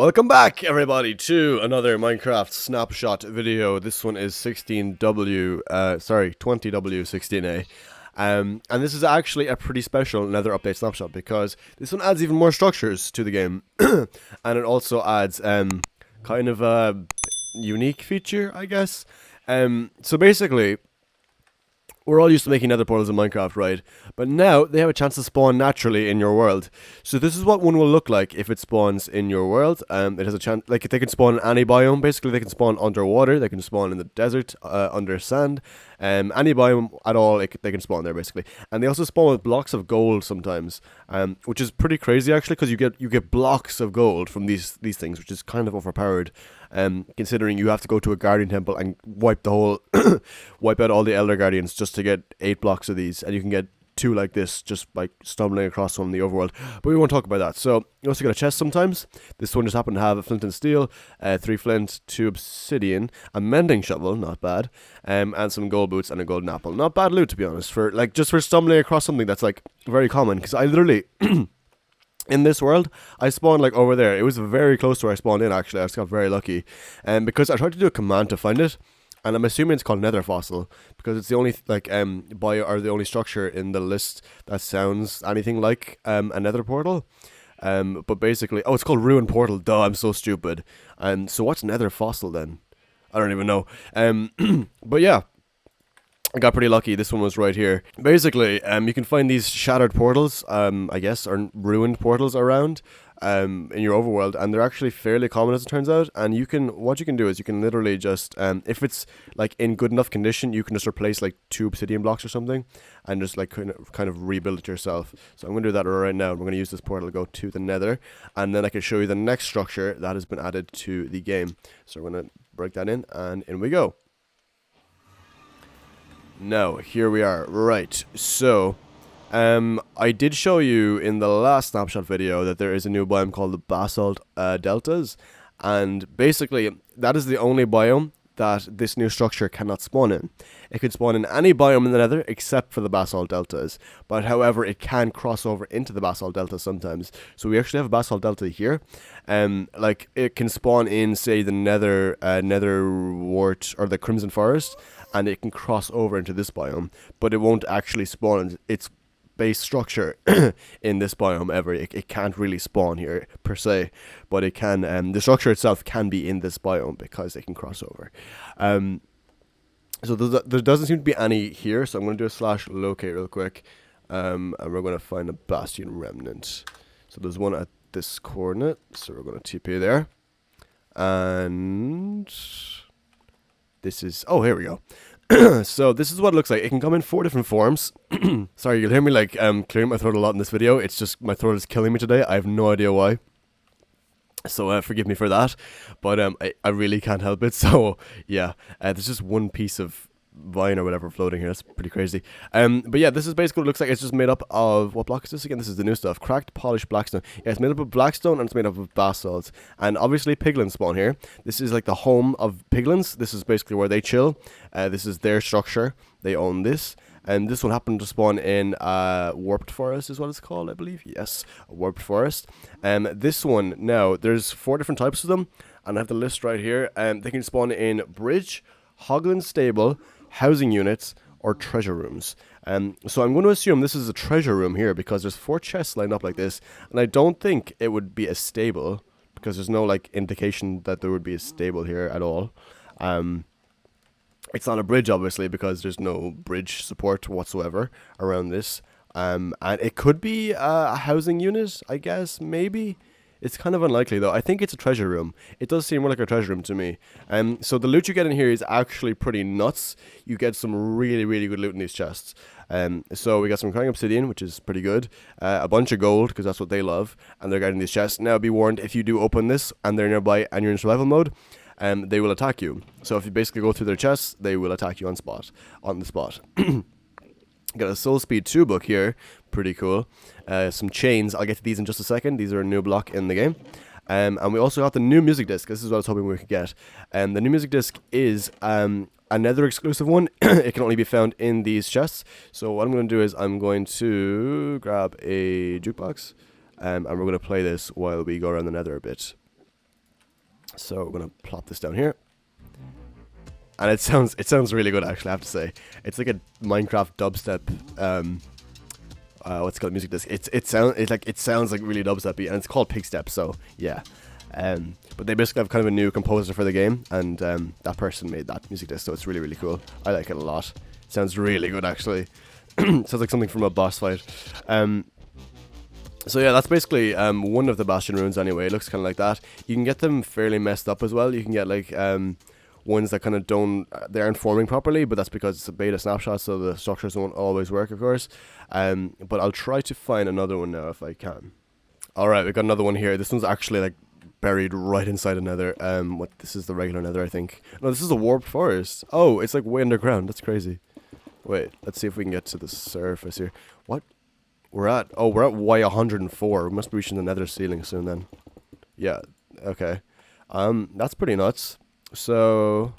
Welcome back, everybody, to another Minecraft snapshot video. This one is 20W16A. And this is actually a pretty special Nether Update Snapshot because this one adds even more structures to the game. And it also adds kind of a unique feature, I guess. So basically, we're all used to making nether portals in Minecraft, right? But now they have a chance to spawn naturally in your world. So this is what one will look like if it spawns in your world. It has a chance, like they can spawn in any biome. Basically, they can spawn underwater. They can spawn in the desert, under sand. Any biome at all, they can spawn there basically. And they also spawn with blocks of gold sometimes, which is pretty crazy actually, because you get blocks of gold from these things, which is kind of overpowered. Considering you have to go to a guardian temple and wipe out all the elder guardians just to get 8 blocks of these, and you can get 2 like this just by stumbling across one in the overworld. But we won't talk about that. So you also get a chest sometimes. This one just happened to have a flint and steel, 3 flint, 2 obsidian, a mending shovel, not bad, and some gold boots and a golden apple. Not bad loot, to be honest, for stumbling across something that's like very common, because I literally in this world, I spawned like over there. It was very close to where I spawned in, actually. I just got very lucky. Because I tried to do a command to find it, and I'm assuming it's called Nether Fossil, because it's the only the only structure in the list that sounds anything like a Nether Portal. But basically, it's called Ruin Portal. Duh, I'm so stupid. So what's Nether Fossil then? I don't even know. But yeah, I got pretty lucky. This one was right here. Basically, you can find these shattered portals, I guess, or ruined portals around in your overworld, and they're actually fairly common as it turns out. And what you can do is you can literally just, if it's like in good enough condition, you can just replace like 2 obsidian blocks or something, and just like kind of rebuild it yourself. So I'm gonna do that right now. We're gonna use this portal to go to the Nether, and then I can show you the next structure that has been added to the game. So we're gonna break that in, and in we go. Now, here we are. Right, so, I did show you in the last snapshot video that there is a new biome called the Basalt Deltas, and basically, that is the only biome that this new structure cannot spawn in. It can spawn in any biome in the Nether except for the Basalt Deltas, but however, it can cross over into the Basalt Delta sometimes. So we actually have a Basalt Delta here, like it can spawn in, say, the Nether Wart or the Crimson Forest, and it can cross over into this biome, but it won't actually spawn its base structure in this biome ever. It can't really spawn here per se, but it can. The structure itself can be in this biome because it can cross over. So there doesn't seem to be any here, so I'm going to do a /locate real quick, and we're going to find a Bastion Remnant. So there's one at this coordinate, so we're going to TP there, and this is, here we go. So this is what it looks like. It can come in 4 different forms. Sorry, you'll hear me like clearing my throat a lot in this video. It's just my throat is killing me today. I have no idea why. So forgive me for that. But I really can't help it. So yeah, there's just one piece of vine or whatever floating here. That's pretty crazy. But yeah, this is basically what it looks like. It's just made up of, what block is this again? This is the new stuff. Cracked polished blackstone. Yeah, it's made up of blackstone and it's made up of basalt. And obviously piglins spawn here. This is like the home of piglins. This is basically where they chill. This is their structure. They own this. And this one happened to spawn in warped forest is what it's called, I believe. Yes, a warped forest. This one, now, there's 4 different types of them. And I have the list right here. They can spawn in bridge, hoglin stable, housing units, or treasure rooms. So I'm going to assume this is a treasure room here because there's 4 chests lined up like this, and I don't think it would be a stable because there's no like indication that there would be a stable here at all. It's not a bridge obviously because there's no bridge support whatsoever around this. And it could be a housing unit, I guess, maybe. It's kind of unlikely though. I think it's a treasure room. It does seem more like a treasure room to me. So the loot you get in here is actually pretty nuts. You get some really, really good loot in these chests. So we got some crying obsidian, which is pretty good. A bunch of gold, because that's what they love. And they're guarding these chests. Now be warned, if you do open this and they're nearby and you're in survival mode, they will attack you. So if you basically go through their chests, they will attack you on the spot. Got a Soul Speed 2 book here, pretty cool. Some chains, I'll get to these in just a second. These are a new block in the game. And we also got the new music disc. This is what I was hoping we could get. The new music disc is another exclusive one. It can only be found in these chests. So what I'm going to do is I'm going to grab a jukebox, and we're going to play this while we go around the Nether a bit. So we're gonna plop this down here. And it sounds really good, actually, I have to say. It's like a Minecraft dubstep what's it called, music disc. It sounds like really dubstepy, and it's called Pigstep, so yeah. But they basically have kind of a new composer for the game, and that person made that music disc, so it's really, really cool. I like it a lot. It sounds really good, actually. Sounds like something from a boss fight. So yeah, that's basically one of the Bastion runes anyway. It looks kind of like that. You can get them fairly messed up as well. You can get like ones that kind of they aren't forming properly, but that's because it's a beta snapshot, so the structures won't always work, of course. But I'll try to find another one now if I can. Alright, we got another one here. This one's actually like buried right inside a nether. This is the regular nether, I think. No, this is a warped forest. Oh, it's like way underground. That's crazy. Wait, let's see if we can get to the surface here. What? We're at Y104. We must be reaching the nether ceiling soon then. Yeah, okay. That's pretty nuts. So,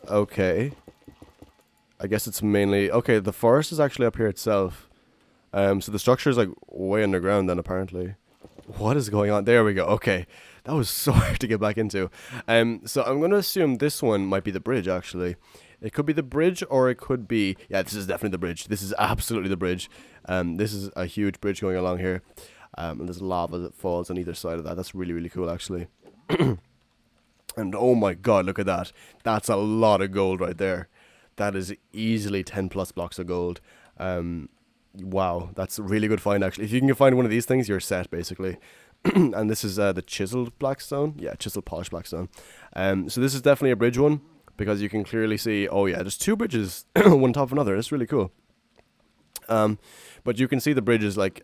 okay. I guess it's mainly... Okay, the forest is actually up here itself. So the structure is like way underground then, apparently. What is going on? There we go. Okay. That was so hard to get back into. So I'm going to assume this one might be the bridge, actually. It could be the bridge, or it could be... Yeah, this is definitely the bridge. This is absolutely the bridge. This is a huge bridge going along here. And there's lava that falls on either side of that. That's really, really cool, actually. And oh my god, look at that. That's a lot of gold right there. That is easily 10 plus blocks of gold. Wow, that's a really good find, actually. If you can find one of these things, you're set, basically. And this is the chiseled blackstone. Yeah, chiseled polished blackstone. So this is definitely a bridge one, because you can clearly see, oh yeah, there's two bridges, one on top of another. It's really cool. But you can see the bridges like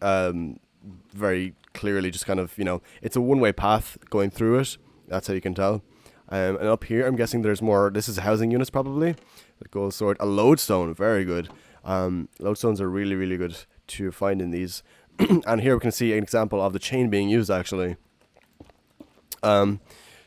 very clearly, just kind of, you know, it's a one-way path going through it. That's how you can tell. And up here, I'm guessing there's more. This is housing units, probably. The gold sword. A lodestone. Very good. Lodestones are really, really good to find in these. And here we can see an example of the chain being used, actually.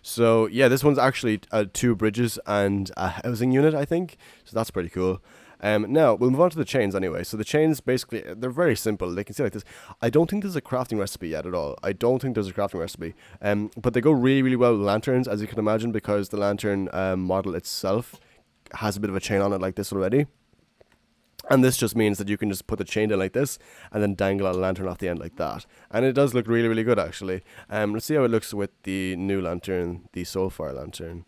So, yeah, this one's actually 2 bridges and a housing unit, I think. So that's pretty cool. Now, we'll move on to the chains anyway. So the chains, basically, they're very simple. They can see like this. I don't think there's a crafting recipe yet at all. I don't think there's a crafting recipe. But they go really, really well with lanterns, as you can imagine, because the lantern model itself has a bit of a chain on it like this already. And this just means that you can just put the chain in like this and then dangle a lantern off the end like that. And it does look really, really good, actually. Let's see how it looks with the new lantern, the Soulfire lantern.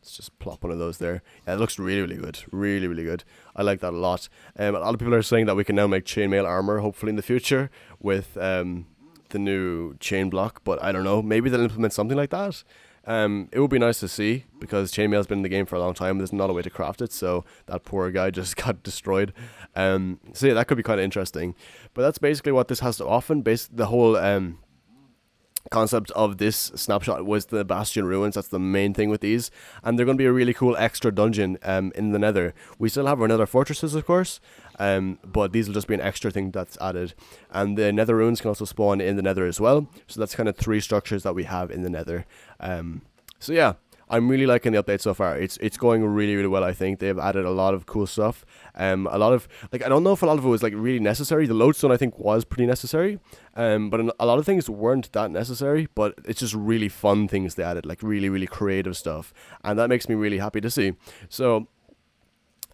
Let's just plop one of those there. Yeah, it looks really, really good. Really, really good. I like that a lot. A lot of people are saying that we can now make chainmail armor, hopefully in the future, with the new chain block. But I don't know. Maybe they'll implement something like that. It would be nice to see, because chainmail's been in the game for a long time. There's not a way to craft it, so that poor guy just got destroyed. So yeah, that could be kind of interesting. But that's basically what this has to offer. The whole... concept of this snapshot was the Bastion ruins. That's the main thing with these, and they're going to be a really cool extra dungeon in the nether. We still have our nether fortresses, of course, but these will just be an extra thing that's added. And the nether ruins can also spawn in the nether as well, so that's kind of 3 structures that we have in the nether. So yeah, I'm really liking the update so far. It's going really, really well, I think. They've added a lot of cool stuff. A lot of, like, I don't know if a lot of it was, like, really necessary. The lodestone, I think, was pretty necessary. But a lot of things weren't that necessary, but it's just really fun things they added, like, really, really creative stuff. And that makes me really happy to see. So...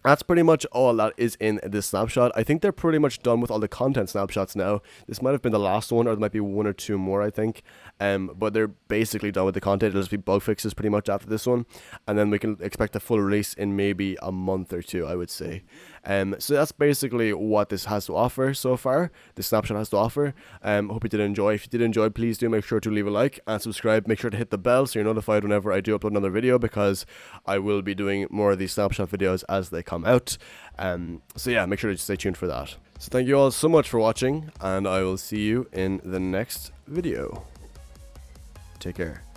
that's pretty much all that is in this snapshot. I think they're pretty much done with all the content snapshots now. This might have been the last one, or there might be 1 or 2 more, I think. But they're basically done with the content. It'll just be bug fixes pretty much after this one. And then we can expect a full release in maybe a month or 2, I would say. So that's basically what this has to offer so far. This snapshot has to offer. Hope you did enjoy. If you did enjoy, please do make sure to leave a like and subscribe. Make sure to hit the bell so you're notified whenever I do upload another video, because I will be doing more of these snapshot videos as they come out. So yeah, make sure to stay tuned for that. So thank you all so much for watching, and I will see you in the next video. Take care.